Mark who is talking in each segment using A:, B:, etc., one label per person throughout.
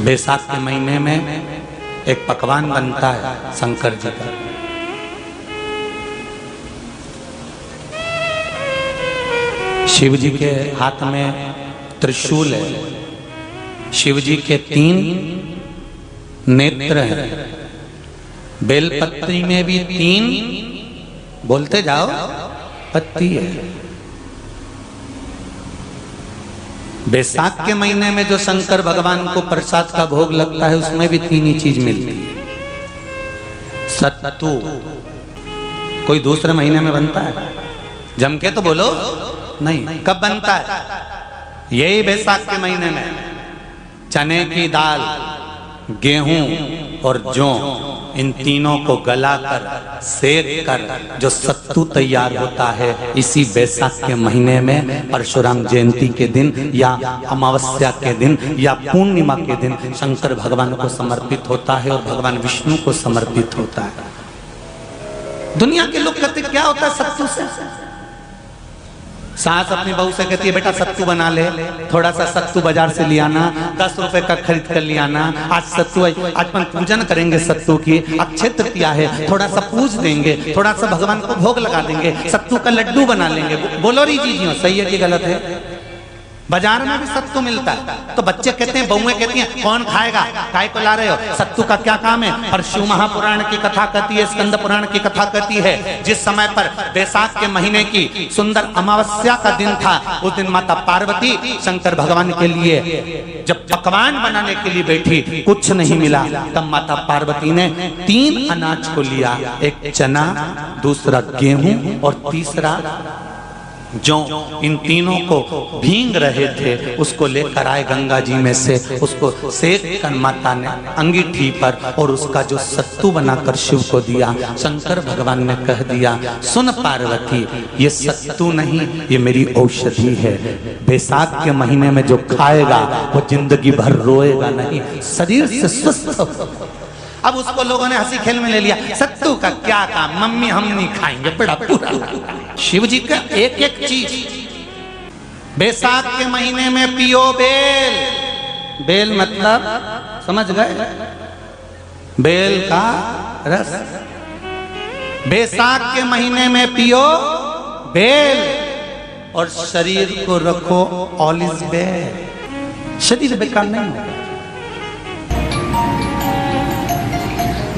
A: बैसाख के महीने में एक पकवान बनता है शंकर जी का। शिव जी के हाथ में त्रिशूल है, शिव जी के 3 नेत्र हैं, बेलपत्री में भी 3 बोलते जाओ पत्ती है। बैसाख के महीने में जो शंकर भगवान को प्रसाद का भोग लगता है उसमें भी 3 ही चीज मिलती है। सत्तू कोई दूसरे महीने में बनता है? जम के तो बोलो नहीं। कब बनता है? यही बैसाख के महीने में। चने की दाल, गेहूं और जौ, इन तीनों को गलाकर सेक कर जो सत्तू तैयार होता है, इसी बैसाख के महीने में परशुराम जयंती के दिन या अमावस्या के दिन या पूर्णिमा के दिन शंकर भगवान को समर्पित होता है और भगवान विष्णु को समर्पित होता है। दुनिया के लोग कहते क्या होता है सत्तू से? सास अपनी बहू से कहती है बेटा सत्तू बना ले, थोड़ा सा सत्तू बाजार से ले आना, 10 रुपए का खरीद कर ले आना। आज सत्तू, आज अपन पूजन करेंगे सत्तू की, अक्षय तृतीया है, थोड़ा सा पूज देंगे, थोड़ा सा भगवान को भोग लगा देंगे, सत्तू का लड्डू बना लेंगे। बोलो री जी सही है कि गलत है? बाजार में भी सत्तू मिलता है तो बच्चे कहते हैं, बहुएं कहती हैं कौन खाएगा, काय को ला रहे हो, सत्तू का क्या काम है? पर शिव महापुराण की कथा कहती है, स्कंद पुराण की कथा कहती है, जिस समय पर बैसाख के महीने की सुंदर अमावस्या का दिन था, उस दिन माता पार्वती शंकर भगवान के लिए जब पकवान बनाने के लिए बैठी, कुछ नहीं मिला, तब माता पार्वती ने 3 अनाज को लिया, एक चना, दूसरा गेहूं और तीसरा जो, इन तीनों को भींग रहे थे उसको लेकर आए गंगा जी में से, उसको सेक कर माता ने अंगीठी पर और उसका जो सत्तू बनाकर शिव को दिया। शंकर भगवान ने कह दिया सुन पार्वती, ये सत्तू नहीं, ये मेरी औषधि है। बैसाख के महीने में जो खाएगा वो जिंदगी भर रोएगा नहीं, शरीर से स्वस्थ हो। अब उसको लोगों ने हंसी खेल में ले लिया, सत्तू का क्या काम, मम्मी हम नहीं खाएंगे, बड़ा पूरा। शिव जी का एक एक चीज। बैसाख के महीने में पियो बेल, बेल मतलब समझ गए, बेल का रस। बैसाख के महीने में पियो बेल और शरीर को रखो ऑलिव बेल, शरीर बेकार नहीं होगा,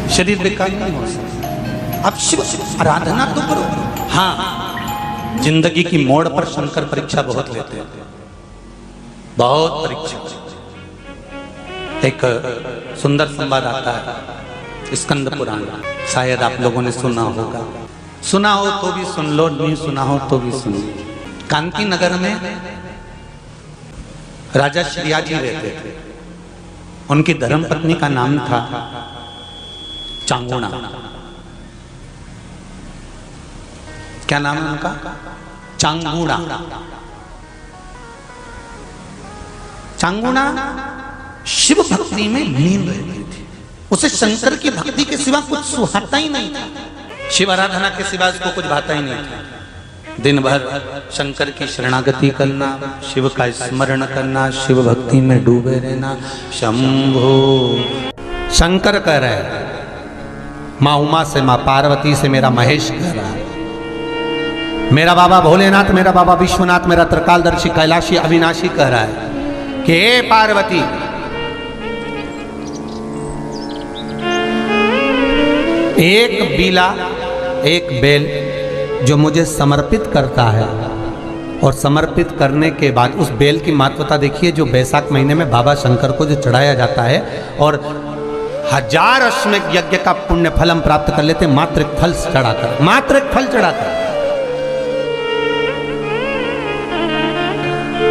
A: शरीर बेकार नहीं हो सकता। अब शिव आराधना तो करो। हाँ, जिंदगी की मोड़ पर शंकर परीक्षा बहुत लेते हैं, बहुत परीक्षा। एक सुंदर संवाद आता है स्कंद पुराण, शायद आप लोगों ने सुना होगा, सुना हो तो भी सुन लो, नहीं सुना हो तो भी सुन लो। कांति नगर में राजा श्रियाजी रहते थे, उनकी धर्मपत्नी का नाम था चांगुणा। क्या नाम है उनका? चांगुणा। चांगुणा शिव भक्ति में लीन रहती थी, उसे शंकर की भक्ति के सिवा कुछ सुहाता ही नहीं था, शिव आराधना के सिवा उसको कुछ भाता ही नहीं था। दिन भर शंकर की शरणागति करना, शिव का स्मरण करना, शिव भक्ति में डूबे रहना। शंभो शंकर कह रहे, माँ उमा से, माँ पार्वती से मेरा महेश कह रहा है, मेरा बाबा भोलेनाथ, मेरा बाबा विश्वनाथ, मेरा त्रिकालदर्शी कैलाशी अविनाशी कह रहा है कि हे पार्वती, एक बीला, एक बेल जो मुझे समर्पित करता है, और समर्पित करने के बाद उस बेल की महत्वता देखिए, जो बैसाख महीने में बाबा शंकर को जो चढ़ाया जाता है और 1000 अश्वमेध यज्ञ का पुण्य फल हम प्राप्त कर लेते, मात्र एक फल चढ़ाकर, मात्र एक फल चढ़ाकर।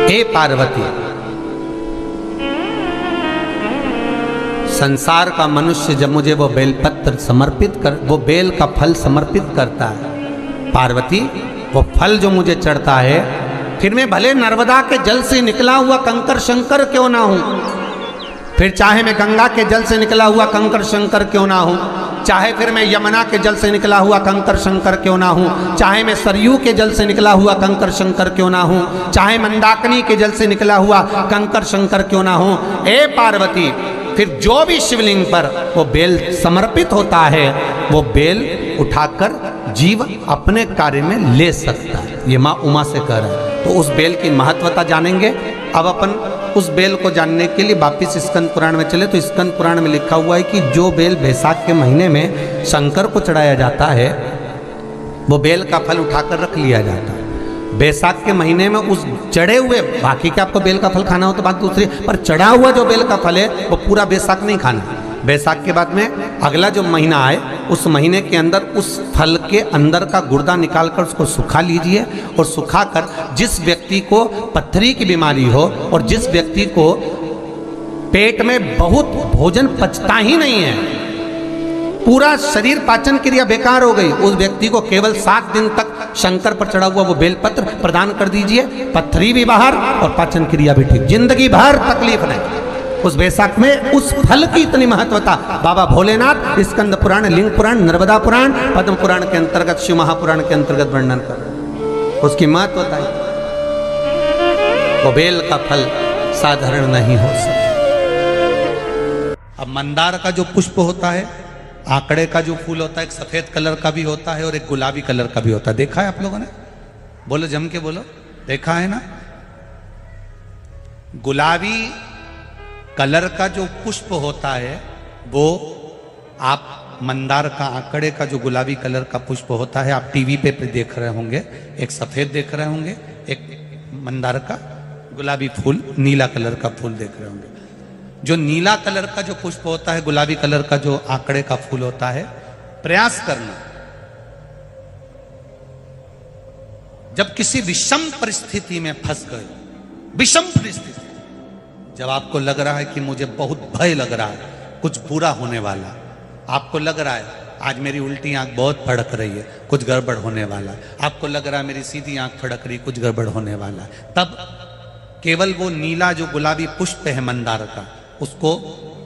A: हे पार्वती, संसार का मनुष्य जब मुझे वो बेलपत्र समर्पित कर, वो बेल का फल समर्पित करता है, पार्वती वो फल जो मुझे चढ़ता है, फिर मैं भले नर्मदा के जल से निकला हुआ कंकर शंकर क्यों ना हूं, फिर चाहे मैं गंगा के जल से निकला हुआ कंकर शंकर क्यों ना हूं, चाहे फिर मैं यमुना के जल से निकला हुआ कंकर शंकर क्यों ना हूं, चाहे मैं सरयू के जल से निकला हुआ कंकर शंकर क्यों ना हूं, चाहे मंदाकिनी के जल से निकला हुआ कंकर शंकर क्यों ना हूं। ए पार्वती, फिर जो भी शिवलिंग पर वो बेल समर्पित होता है वो बेल उठाकर जीव अपने कार्य में ले सकता है। ये माँ उमा से कह रहे हैं। तो उस बेल की महत्वता जानेंगे। अब अपन उस बेल को जानने के लिए वापिस स्कंद पुराण में चले तो स्कंद पुराण में लिखा हुआ है कि जो बेल बैसाख के महीने में शंकर को चढ़ाया जाता है वो बेल का फल उठाकर रख लिया जाता है। बैसाख के महीने में उस चढ़े हुए, बाकी के आपको बेल का फल खाना हो तो बात दूसरी, पर चढ़ा हुआ जो बेल का फल है वो पूरा बैसाख नहीं खाना। बैसाख के बाद में अगला जो महीना आए उस महीने के अंदर उस फल के अंदर का गुर्दा निकालकर उसको सुखा लीजिए और सुखाकर जिस व्यक्ति को पथरी की बीमारी हो और जिस व्यक्ति को पेट में बहुत भोजन पचता ही नहीं है, पूरा शरीर पाचन क्रिया बेकार हो गई, उस व्यक्ति को केवल 7 दिन तक शंकर पर चढ़ा हुआ वो बेलपत्र प्रदान कर दीजिए। पथरी भी बाहर और पाचन क्रिया भी ठीक, जिंदगी भर तकलीफ नहीं। उस बैसाख में उस फल की इतनी महत्वता बाबा भोलेनाथ स्कंद पुराण, लिंग पुराण, नर्मदा पुराण, पद्म पुराण के अंतर्गत, शिव महापुराण के अंतर्गत वर्णन कर रहे हैं। उसकी महत्वता है वो बेल का फल साधारण नहीं हो सकता। अब मंदार का जो पुष्प होता है, आंकड़े का जो फूल होता है, एक सफेद कलर का भी होता है और एक गुलाबी कलर का भी होता है। देखा है आप लोगों ने? बोलो, जम के बोलो, देखा है ना? गुलाबी कलर का जो पुष्प होता है वो आप मंदार का, आंकड़े का जो गुलाबी कलर का पुष्प होता है आप टीवी पे देख रहे होंगे। एक सफेद देख रहे होंगे, एक मंदार का गुलाबी फूल, नीला कलर का फूल देख रहे होंगे। जो नीला कलर का जो पुष्प होता है, गुलाबी कलर का जो आंकड़े का फूल होता है, प्रयास करना जब किसी विषम परिस्थिति में फंस गए, विषम परिस्थिति, जब आपको लग रहा है कि मुझे बहुत भय लग रहा है, कुछ बुरा होने वाला, आपको लग रहा है आज मेरी उल्टी आंख बहुत फड़क रही है, कुछ गड़बड़ होने वाला है, आपको लग रहा है मेरी सीधी आंख फड़क रही, कुछ गड़बड़ होने वाला है, तब केवल वो नीला जो गुलाबी पुष्प है मंदार का, उसको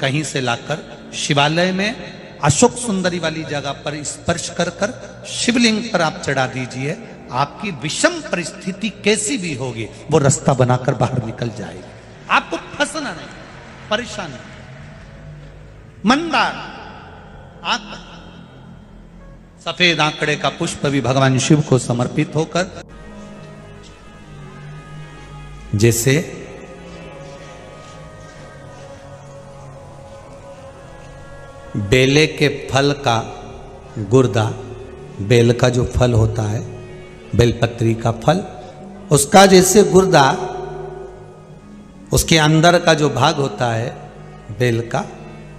A: कहीं से लाकर शिवालय में अशोक सुंदरी वाली जगह पर स्पर्श कर कर शिवलिंग पर आप चढ़ा दीजिए। आपकी विषम परिस्थिति कैसी भी होगी वो रास्ता बनाकर बाहर निकल जाएगी। आपको फंसना नहीं, परेशान नहीं। मंदार आंकड़ा, सफेद आंकड़े का पुष्प भी भगवान शिव को समर्पित होकर, जैसे बेले के फल का गुर्दा, बेल का जो फल होता है, बेलपत्री का फल, उसका जैसे गुर्दा, उसके अंदर का जो भाग होता है बेल का,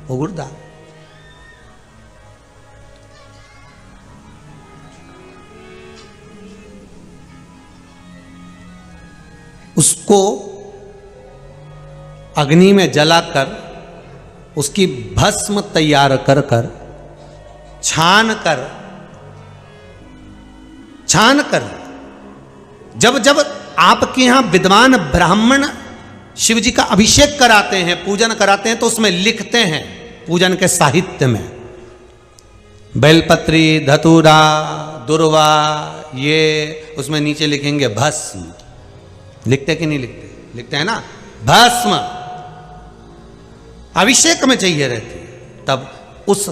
A: वो गुर्दा, उसको अग्नि में जलाकर उसकी भस्म तैयार कर कर छान कर जब जब आपके यहां विद्वान ब्राह्मण शिव जी का अभिषेक कराते हैं, पूजन कराते हैं, तो उसमें लिखते हैं पूजन के साहित्य में बेलपत्री, धतूरा, दुर्वा, ये उसमें नीचे लिखेंगे भस्म। लिखते कि नहीं लिखते? लिखते हैं ना, भस्म अभिषेक में चाहिए रहती है। तब उस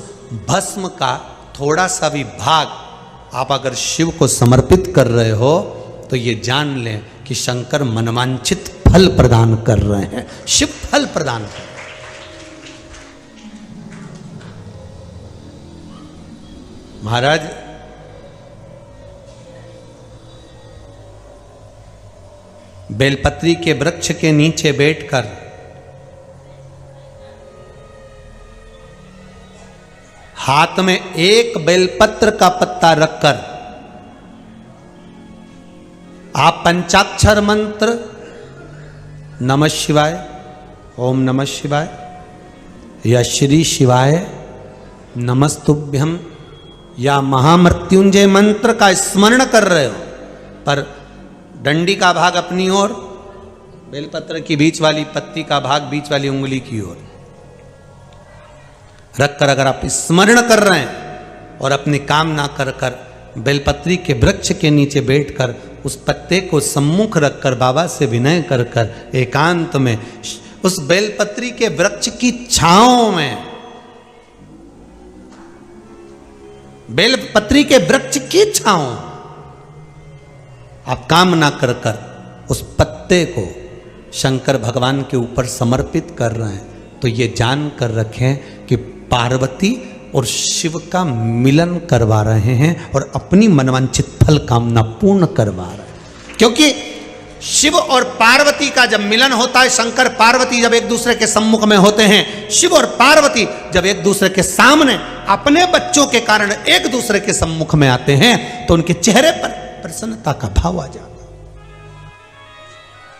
A: भस्म का थोड़ा सा भी भाग आप अगर शिव को समर्पित कर रहे हो तो ये जान लें कि शंकर मनवांछित फल प्रदान कर रहे हैं, शिव फल प्रदान कर रहे हैं। महाराज, बेलपत्री के वृक्ष के नीचे बैठकर हाथ में एक बेलपत्र का पत्ता रखकर आप पंचाक्षर मंत्र नमः शिवाय, ओम नमः शिवाय या श्री शिवाय नमस्तुभ्यम या महामृत्युंजय मंत्र का स्मरण कर रहे हो, पर डंडी का भाग अपनी ओर, बेलपत्र की बीच वाली पत्ती का भाग बीच वाली उंगली की ओर रखकर अगर आप स्मरण कर रहे हैं और अपनी कामना कर कर बेलपत्री के वृक्ष के नीचे बैठकर उस पत्ते को सम्मुख रखकर बाबा से विनय कर कर एकांत में उस बेलपत्री के वृक्ष की छांव में, बेलपत्री के वृक्ष की छांव आप कामना कर कर उस पत्ते को शंकर भगवान के ऊपर समर्पित कर रहे हैं, तो ये जान कर रखें कि पार्वती और शिव का मिलन करवा रहे हैं और अपनी मनवांछित फल कामना पूर्ण करवा रहे हैं। क्योंकि शिव और पार्वती का जब मिलन होता है, शंकर पार्वती जब एक दूसरे के सम्मुख में होते हैं, शिव और पार्वती जब एक दूसरे के सामने अपने बच्चों के कारण एक दूसरे के सम्मुख में आते हैं, तो उनके चेहरे पर प्रसन्नता का भाव आ जाता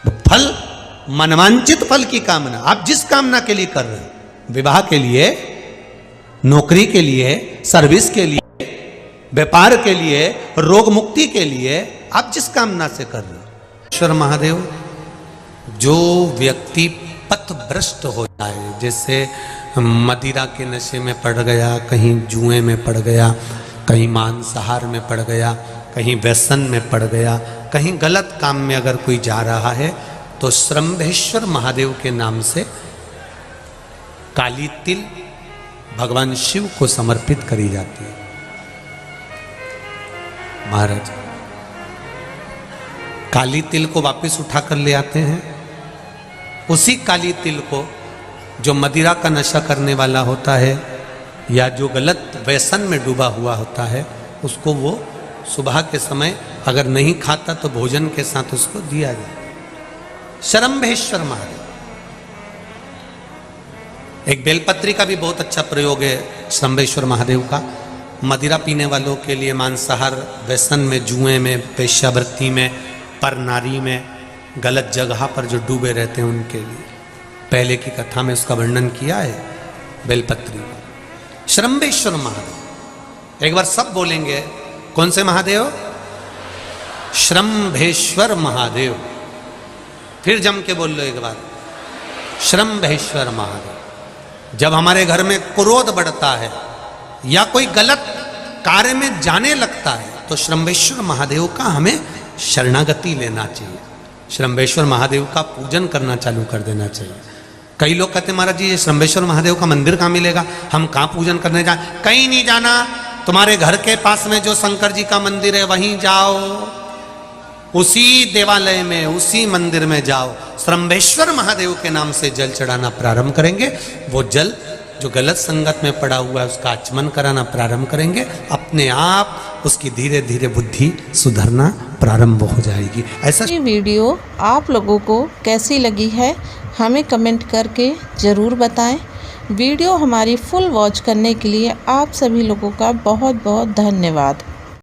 A: है। फल, मनवांचित फल की कामना, आप जिस कामना के लिए कर रहे हैं, विवाह के लिए, नौकरी के लिए, सर्विस के लिए, व्यापार के लिए, रोग मुक्ति के लिए, आप जिस कामना से कर रहे हैं, ईश्वर महादेव, जो व्यक्ति पथभ्रष्ट हो जाए, जैसे मदिरा के नशे में पड़ गया, कहीं जुए में पड़ गया, कहीं मांसाहार में पड़ गया, कहीं व्यसन में पड़ गया, कहीं गलत काम में अगर कोई जा रहा है, तो श्रंभेश्वर महादेव के नाम से काली तिल भगवान शिव को समर्पित करी जाती है। महाराज काली तिल को वापस उठा कर ले आते हैं। उसी काली तिल को जो मदिरा का नशा करने वाला होता है या जो गलत व्यसन में डूबा हुआ होता है, उसको वो सुबह के समय अगर नहीं खाता तो भोजन के साथ उसको दिया जाए। श्रंभेश्वर महादेव, एक बेलपत्री का भी बहुत अच्छा प्रयोग है श्रंभेश्वर महादेव का। मदिरा पीने वालों के लिए, मांसाहार, व्यसन में, जुए में, वेश्यावृत्ति में, पर नारी में, गलत जगह पर जो डूबे रहते हैं उनके लिए। पहले की कथा में उसका वर्णन किया है बेलपत्री। श्रंभेश्वर महादेव, एक बार सब बोलेंगे, कौन से महादेव? श्रंभेश्वर महादेव। फिर जम के बोल लो एक बार, श्रंभेश्वर महादेव। जब हमारे घर में क्रोध बढ़ता है या कोई गलत कार्य में जाने लगता है, तो श्रंभेश्वर महादेव का हमें शरणागति लेना चाहिए, श्रंभेश्वर महादेव का पूजन करना चालू कर देना चाहिए। कई लोग कहते हैं महाराज जी ये श्रंभेश्वर महादेव का मंदिर कहाँ मिलेगा, हम कहाँ पूजन करने जाए? कहीं नहीं जाना, तुम्हारे घर के पास में जो शंकर जी का मंदिर है वहीं जाओ, उसी देवालय में, उसी मंदिर में जाओ, श्रंभेश्वर महादेव के नाम से जल चढ़ाना प्रारंभ करेंगे। वो जल जो गलत संगत में पड़ा हुआ है उसका आचमन कराना प्रारंभ करेंगे, अपने आप उसकी धीरे धीरे बुद्धि सुधरना प्रारंभ हो जाएगी। ऐसा
B: ये वीडियो आप लोगों को कैसी लगी है हमें कमेंट करके ज़रूर बताएं। वीडियो हमारी फुल वॉच करने के लिए आप सभी लोगों का बहुत बहुत धन्यवाद।